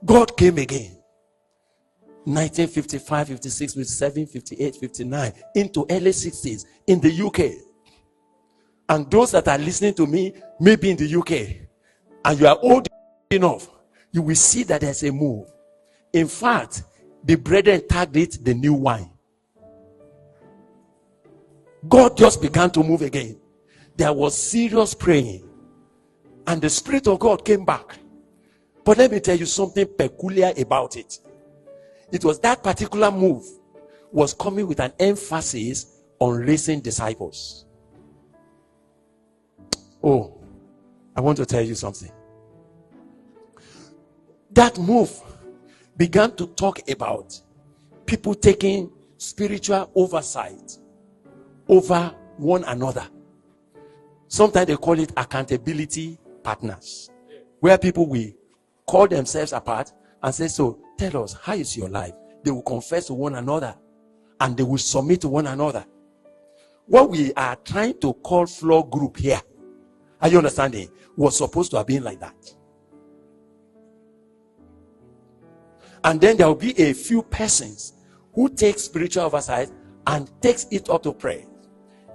God came again. 1955, 56, 57, 58, 59, into early 60s in the UK. And those that are listening to me, maybe in the UK, and you are old enough, you will see that there's a move. In fact, the brethren tagged it the new wine. God just began to move again. There was serious praying, and the Spirit of God came back. But let me tell you something peculiar about it. It was that particular move was coming with an emphasis on raising disciples. Oh, I want to tell you something. That move began to talk about people taking spiritual oversight over one another. Sometimes they call it accountability partners, where people will call themselves apart and say, so tell us, how is your life? They will confess to one another and they will submit to one another. What we are trying to call floor group here, are you understanding, was supposed to have been like that. And then there will be a few persons who take spiritual oversight and takes it up to prayer.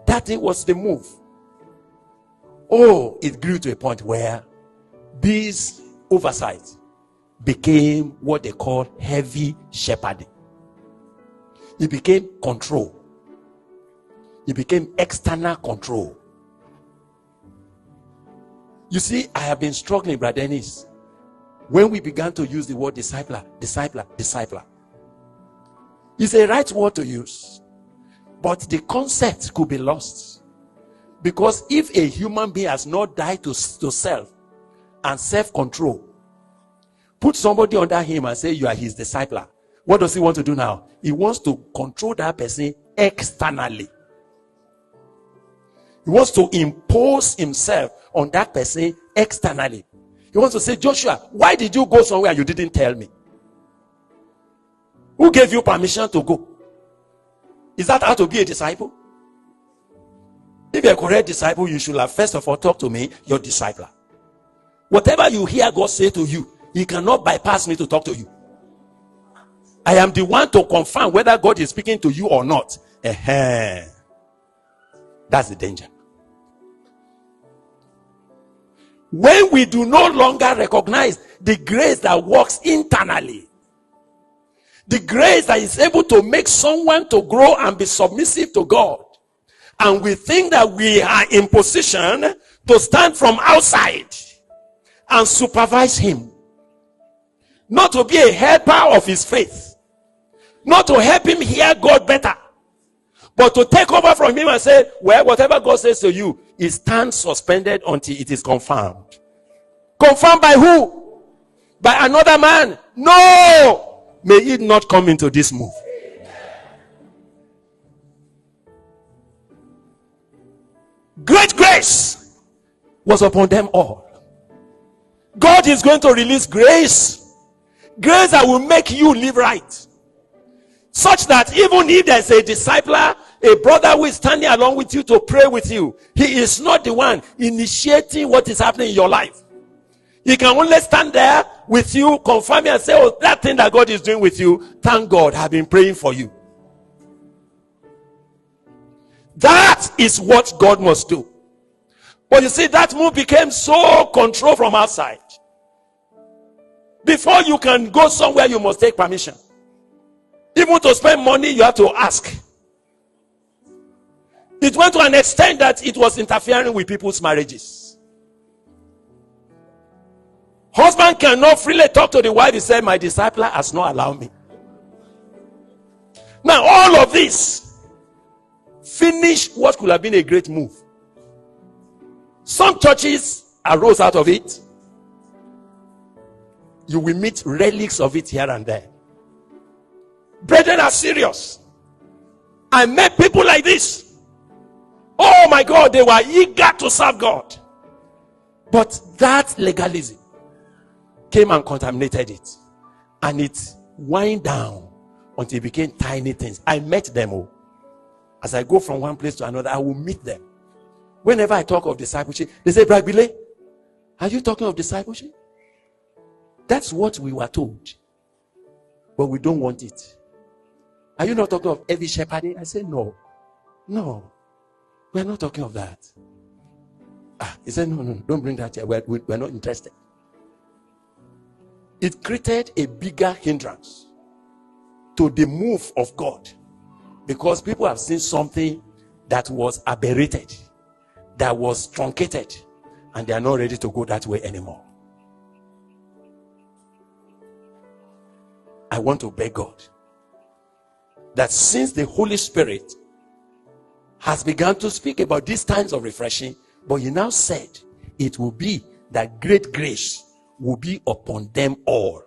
That was the move. Oh, it grew to a point where this oversight became what they call heavy shepherding. It became control. It became external control. You see, I have been struggling, Brother Dennis, when we began to use the word discipler. It's a right word to use, but the concept could be lost. Because if a human being has not died to self and self-control, put somebody under him and say you are his discipler, what does he want to do now? He wants to control that person externally. He wants to impose himself on that person externally. He wants to say, Joshua, why did you go somewhere you didn't tell me? Who gave you permission to go? Is that how to be a disciple? If you're a correct disciple, you should have first of all talked to me, your discipler. Whatever you hear God say to you, he cannot bypass me to talk to you. I am the one to confirm whether God is speaking to you or not. That's the danger. When we do no longer recognize the grace that works internally, the grace that is able to make someone to grow and be submissive to God, and we think that we are in position to stand from outside and supervise him, not to be a helper of his faith, not to help him hear God better, but to take over from him and say, well, whatever God says to you, it stands suspended until it is confirmed. Confirmed by who? By another man? No! May it not come into this move. Great grace was upon them all. God is going to release grace. Grace that will make you live right. Such that even if there's a discipler, a brother who is standing along with you to pray with you, he is not the one initiating what is happening in your life. He can only stand there with you, confirm and say, oh, that thing that God is doing with you, thank God, I've been praying for you. That is what God must do. But you see, that move became so controlled from outside. Before you can go somewhere, you must take permission. Even to spend money, you have to ask. It went to an extent that it was interfering with people's marriages. Husband cannot freely talk to the wife. He said, my discipler has not allowed me. Now, all of this finish what could have been a great move. Some churches arose out of it. You will meet relics of it here and there. Brethren are serious. I met people like this. Oh my God, they were eager to serve God. But that legalism came and contaminated it. And it wind down until it became tiny things. I met them all. As I go from one place to another, I will meet them. Whenever I talk of discipleship, they say, Gbile, are you talking of discipleship? That's what we were told. But we don't want it. Are you not talking of heavy shepherding? I say no. No. We're not talking of that. He said, no, don't bring that here. We're not interested. It created a bigger hindrance to the move of God, because people have seen something that was aberrated, that was truncated, and they are not ready to go that way anymore. I want to beg God that since the Holy Spirit has begun to speak about these times of refreshing, but he now said it will be that great grace will be upon them all.